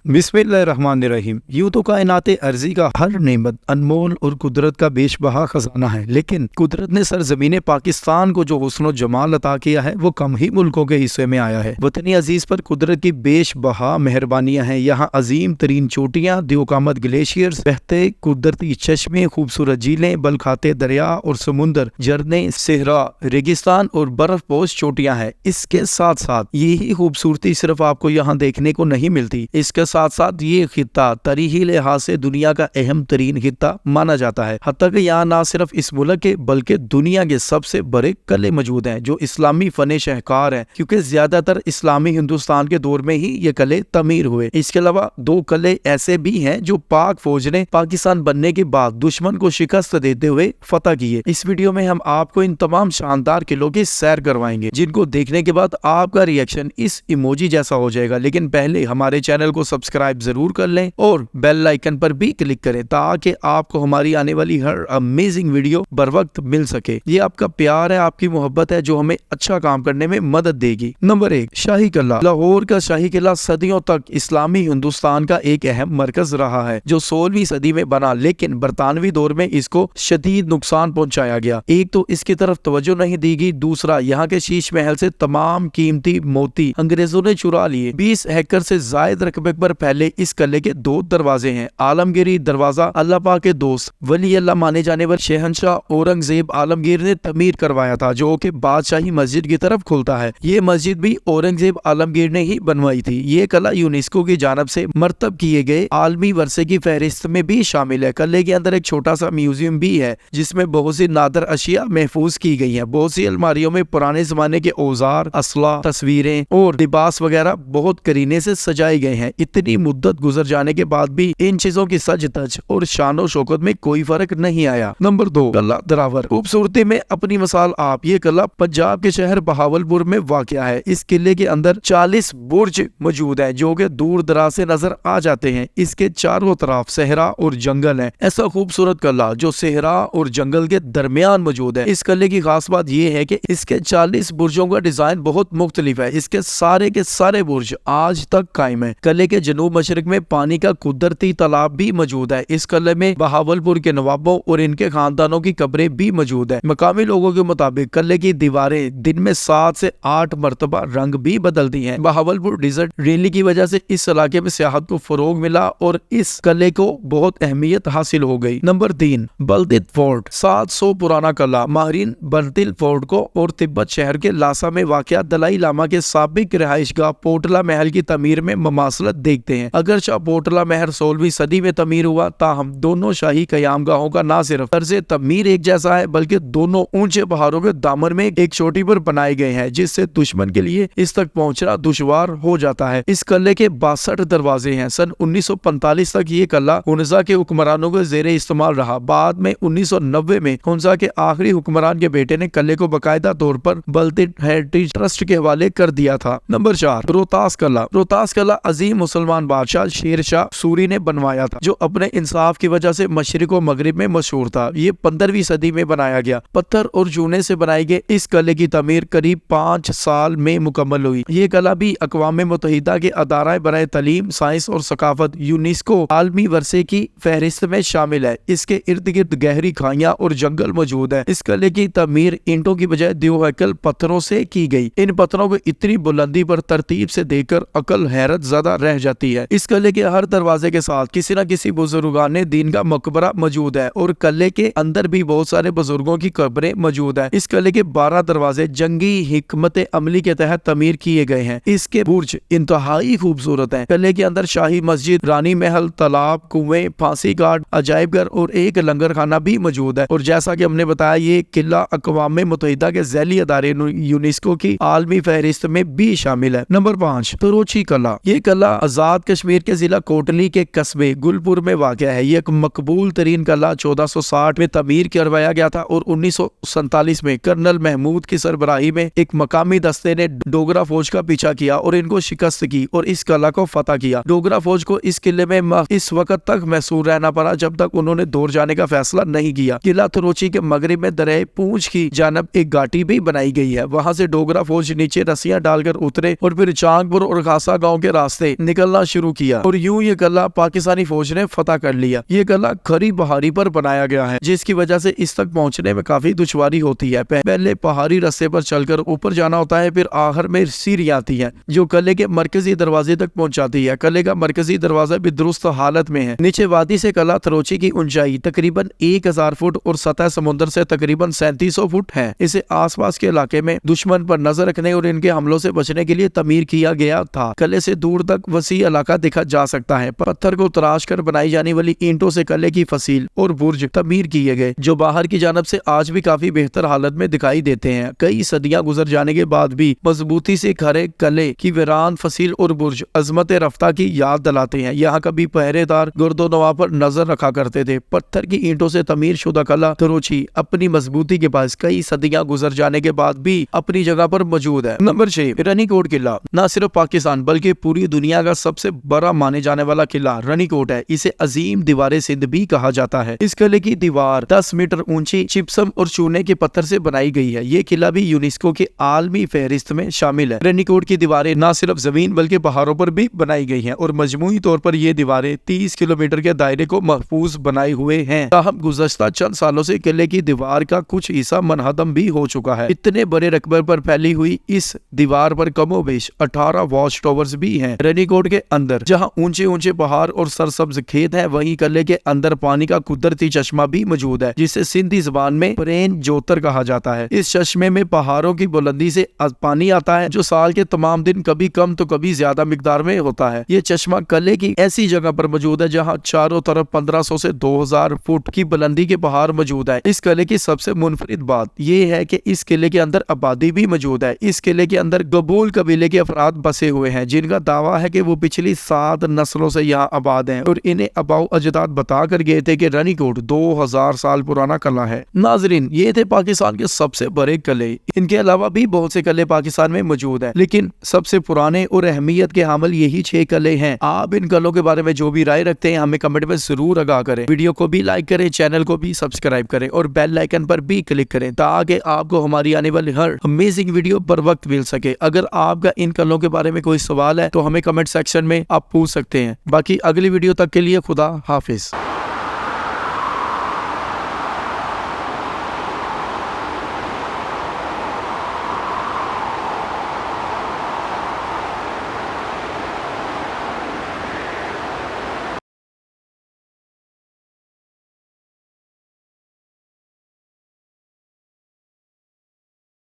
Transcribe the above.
बिस्मिल्लाहिर्रहमानिर्रहीम। यूं तो कायनाते अर्जी का हर नेमत अनमोल और कुदरत का बेशबहा खजाना है, लेकिन कुदरत ने सरजमीन पाकिस्तान को जो हुस्न जमाल अता किया है वो कम ही मुल्कों के हिस्से में आया है। वतनी अजीज पर कुदरत की बेशबहा मेहरबानियां हैं। यहाँ अजीम तरीन चोटियां, दियोकामत ग्लेशियर्स, बहते कुदरती चश्मे, खूबसूरत झीलें, बलखाते दरिया और समुंदर, झरने, सहरा, रेगिस्तान और बर्फ पोश चोटियां हैं। इसके साथ साथ यही खूबसूरती सिर्फ आपको यहाँ देखने को नहीं मिलती। इसके साथ साथ ये खित्ता तारीखी लिहाज से दुनिया का अहम तरीन खित्ता माना जाता है। हत्ता कि यहाँ न सिर्फ इस मुल्क के बल्कि दुनिया के सबसे बड़े कले मौजूद हैं जो इस्लामी फने शहकार हैं, क्योंकि ज्यादातर इस्लामी हिंदुस्तान के दौर में ही ये कले तमीर हुए। इसके अलावा दो कले ऐसे भी हैं जो पाक फौज ने पाकिस्तान बनने के बाद दुश्मन को शिकस्त देते हुए फतह किए। इस वीडियो में हम आपको इन तमाम शानदार किलों की सैर करवाएंगे, जिनको देखने के बाद आपका रिएक्शन इस इमोजी जैसा हो जाएगा। लेकिन पहले हमारे चैनल को सब्सक्राइब जरूर कर लें और बेल आइकन पर भी क्लिक करें ताकि आपको हमारी आने वाली हर अमेजिंग वीडियो बर वक्त मिल सके। ये आपका प्यार है, आपकी मोहब्बत है जो हमें अच्छा काम करने में मदद देगी। नंबर 1, शाही किला। लाहौर का शाही किला सदियों तक इस्लामी हिंदुस्तान का एक अहम मरकज रहा है, जो 16वीं सदी में बना, लेकिन बरतानवी दौर में इसको शदीद नुकसान पहुंचाया गया। एक तो इसकी तरफ तवज्जो नहीं दी गई, दूसरा यहाँ के शीश महल से तमाम कीमती मोती अंग्रेजों ने चुरा लिए। 20 एकड़ से जायद रकबे पर फैले इस किले के 2 दरवाजे हैं। आलमगीरी दरवाजा अल्लाह पाक के दोस्त वली अल्लाह माने जाने वाले शहंशाह औरंगजेब आलमगीर ने तमीर करवाया था, जो कि बादशाही मस्जिद की तरफ खुलता है। ये मस्जिद भी औरंगजेब आलमगीर ने ही बनवाई थी। ये किला यूनेस्को की जानब से मरतब किए गए आलमी वर्षे की फहरिस्त में भी शामिल है। किले के अंदर एक छोटा सा म्यूजियम भी है जिसमें बहुत सी नादर अशिया महफूज की गई है। बहुत सी अलमारियों में पुराने जमाने के औजार, असला, तस्वीरें और लिबास वगैरह बहुत करीने से सजाए गए हैं। इतनी मुद्दत गुजर जाने के बाद भी इन चीजों की सज धज और शानो शौकत में कोई फर्क नहीं आया। नंबर 2, किला दरावर। खूबसूरती में अपनी मिसाल आप। ये किला पंजाब के शहर बहावलपुर में वाक़या है। इस किले के अंदर 40 बुर्ज मौजूद हैं जो कि दूर दराज से नजर आ जाते हैं। इसके चारों तरफ सहरा और जंगल है। ऐसा खूबसूरत किला जो सहरा और जंगल के दरमियान मौजूद है। इस किले की खास बात यह है कि इसके 40 बुर्जों का डिजाइन बहुत मुख्तलिफ है। इसके सारे बुर्ज आज तक कायम है। किले के जनूब मशरक में पानी का कुदरती तालाब भी मौजूद है। इस किले में बहावलपुर के नवाबों और इनके खानदानों की कब्रें भी मौजूद है। मकामी लोगों के मुताबिक किले की दीवारें दिन में 7 से 8 मरतबा रंग भी बदलती हैं। बहावलपुर डिजर्ट रैली की वजह से इस इलाके में सियाहत को फरोग मिला और इस किले को बहुत अहमियत हासिल हो गई। Number 3, बलदित fort. 700 पुराना किला। माहिरीन बलदित फोर्ट को और तिब्बत शहर के लासा में वाक़या दलाई लामा के साबिक रिहाइशगाह पोटला महल की तमीर में ममासलत देखते हैं। अगरचे पोटला महल 16वीं सदी में तमीर हुआ, ताहम दोनों शाही कयामगाहों का न सिर्फ तर्ज तमीर एक जैसा है बल्कि दोनों ऊंचे पहाड़ों के दामन में एक चोटी पर बनाए गए हैं, जिससे दुश्मन के लिए इस तक पहुंचना दुश्वार हो जाता है। इस किले के 62 दरवाजे हैं। सन 1945 तक ये किला हुनजा के हुक्मरानों के जेरे इस्तेमाल रहा। बाद में 1990 में हुनजा के आखिरी हुक्मरान के बेटे ने किले को बाकायदा तौर पर बलदित हेरिटेज ट्रस्ट के हवाले कर दिया था। नंबर 4, रोहतास किला। रोहतास किला अजीम मुसलमान बादशाह शेर शाह सूरी ने बनवाया था, जो अपने इंसाफ की वजह से मशरिक और मगरिब में मशहूर था। ये 15वीं सदी में बनाया गया। पत्थर और चूने से बनाए गए इस किले की तमीर करीब 5 साल में मुकम्मल हुई। ये किला भी अक़वाम मुत्तहिदा के अदारा बराए तालीम, साइंस और सकाफत यूनेस्को आलमी वर्षे की फहरिस्त में शामिल है। इसके इर्द गिर्द गहरी खाइयां और जंगल मौजूद है। इस किले की तमीर ईंटों की बजाय दियोहैकल पत्थरों से की गई। इन पत्थरों को इतनी बुलंदी पर तरतीब से देखकर अकल हैरत ज़्यादा रह जाती है। इस किले के हर दरवाजे के साथ किसी न किसी बुजुर्गाने दीन का मकबरा मौजूद है और किले के अंदर भी बहुत सारे बुजुर्गों की कब्रें मौजूद है। इस किले के 12 दरवाजे जंगी हिकमत अमली के तहत तमीर किए गए हैं। इसके बुर्ज इंतहाई खूबसूरत हैं। किले के अंदर शाही मस्जिद, रानी महल, तालाब, कुएं, फांसी घाट, अजायबघर और एक लंगर खाना भी मौजूद है। और जैसा कि हमने बताया, ये किला अक़वाम मुत्तहिदा के ज़ैली अदारे यूनेस्को की आलमी फहरिस्त में भी शामिल है। नंबर 5, तरोची किला। ये किला आजाद कश्मीर के जिला कोटली के कस्बे गुलपुर में वाक़या है। ये एक मकबूल तरीन किला 1460 में तमीर करवाया गया था और 1947 में कर्नल महमूद की सरबराही में एक मकामी दस्ते ने डोगरा फौज का पीछा किया और इनको शिकस्त की और इस किला को फतह किया। डोगरा फौज को इस किले में इस वक्त तक महसूर रहना पड़ा जब तक उन्होंने दौड़ जाने का फैसला नहीं किया। किला तरोची के मगरिब में दरिया पूंछ की जानब एक घाटी भी बनाई गई है। वहां से डोगरा फौज नीचे रस्सियां डालकर उतरे और फिर चांगपुर और खासा गांव के रास्ते निकल निकलना शुरू किया और यूं ये किला पाकिस्तानी फौज ने फतह कर लिया। ये किला खरी पहाड़ी पर बनाया गया है, जिसकी वजह से इस तक पहुंचने में काफी दुश्वारी होती है। पहले पहाड़ी रास्ते पर चलकर ऊपर जाना होता है, फिर आखिर में सीढ़ी आती है जो किले के मरकजी दरवाजे तक पहुंचाती है। किले का मरकजी दरवाजा भी दुरुस्त हालत में है। नीचे वादी से किला थरोची की ऊंचाई तकरीबन 1000 फुट और सतह समुद्र से तकरीबन 3700 फुट है। इसे आसपास के इलाके में दुश्मन पर नजर रखने और इनके हमलों से बचने के लिए तमीर किया गया था। किले से दूर तक वसी इलाका देखा जा सकता है। पत्थर को तराश कर बनाई जाने वाली ईंटों से किले की फसील और बुर्ज तमीर किए गए, जो बाहर की जानब से आज भी काफी बेहतर हालत में दिखाई देते हैं। कई सदियां गुजर जाने के बाद भी मजबूती से खड़े किले की वीरान फसील और बुर्ज अजमत रफ्ता की याद दिलाते हैं। यहाँ कभी पहरेदार गुर्दो नवा पर नजर रखा करते थे। पत्थर की ईंटों से तमीर शुदा किला थरोची अपनी मजबूती के पास कई सदियां गुजर जाने के बाद भी अपनी जगह पर मौजूद है। नंबर 6, रानीकोट किला। न सिर्फ पाकिस्तान बल्कि पूरी दुनिया का सबसे बड़ा माने जाने वाला किला रानीकोट है। इसे अजीम दीवार सिंध भी कहा जाता है। इस किले की दीवार 10 मीटर ऊंची जिप्सम और चूने के पत्थर से बनाई गई है। ये किला भी यूनेस्को के आलमी फहरिस्त में शामिल है। रानीकोट की दीवारें न सिर्फ जमीन बल्कि पहाड़ों पर भी बनाई गई हैं और मजमूई तौर पर ये दीवारें 30 किलोमीटर के दायरे को महफूज बनाए हुए हैं। ताहम गुज़श्ता चंद सालों से किले की दीवार का कुछ हिस्सा मनहदम भी हो चुका है। इतने बड़े रकबे पर फैली हुई इस दीवार पर कमोबेश 18 वॉच टावर्स भी हैं। रानीकोट के अंदर जहां ऊंचे ऊंचे पहाड़ और सरसब्ज खेत हैं, वहीं किले के अंदर पानी का कुदरती चश्मा भी मौजूद है, जिसे सिंधी जुबान में प्रेन जोतर कहा जाता है। इस चश्मे में पहाड़ों की बुलंदी से पानी आता है, जो साल के तमाम दिन कभी कम तो कभी ज्यादा मिकदार में होता है। ये चश्मा किले की ऐसी जगह पर मौजूद है जहाँ चारों तरफ 1500 से 2000 फुट की बुलंदी के पहाड़ मौजूद है। इस किले की सबसे मुनफरिद बात यह है कि इस किले के अंदर आबादी भी मौजूद है। इस किले के अंदर गबूल कबीले के अफराद बसे हुए हैं, जिनका दावा है कि वो पिछली 7 नस्लों से यहाँ आबाद हैं और इन्हें अबाऊ अजदाद बता कर गए थे कि रानीकोट 2000 साल पुराना किला है। नाजरीन, ये थे पाकिस्तान के सबसे बड़े किले। इनके अलावा भी बहुत से किले पाकिस्तान में मौजूद है, लेकिन सबसे पुराने और अहमियत के हामिल यही 6 किले हैं। आप इन किलों के बारे में जो भी राय रखते हैं हमें कमेंट में जरूर आगाह करें। वीडियो को भी लाइक करें, चैनल को भी सब्सक्राइब करें और बेल आइकन पर भी क्लिक करें ताकि आपको हमारी आने वाली हर अमेजिंग वीडियो पर वक्त मिल सके। अगर आपका इन किलों के बारे में कोई सवाल है तो हमें कमेंट सेक्शन में आप पूछ सकते हैं। बाकी अगली वीडियो तक के लिए खुदा हाफिज।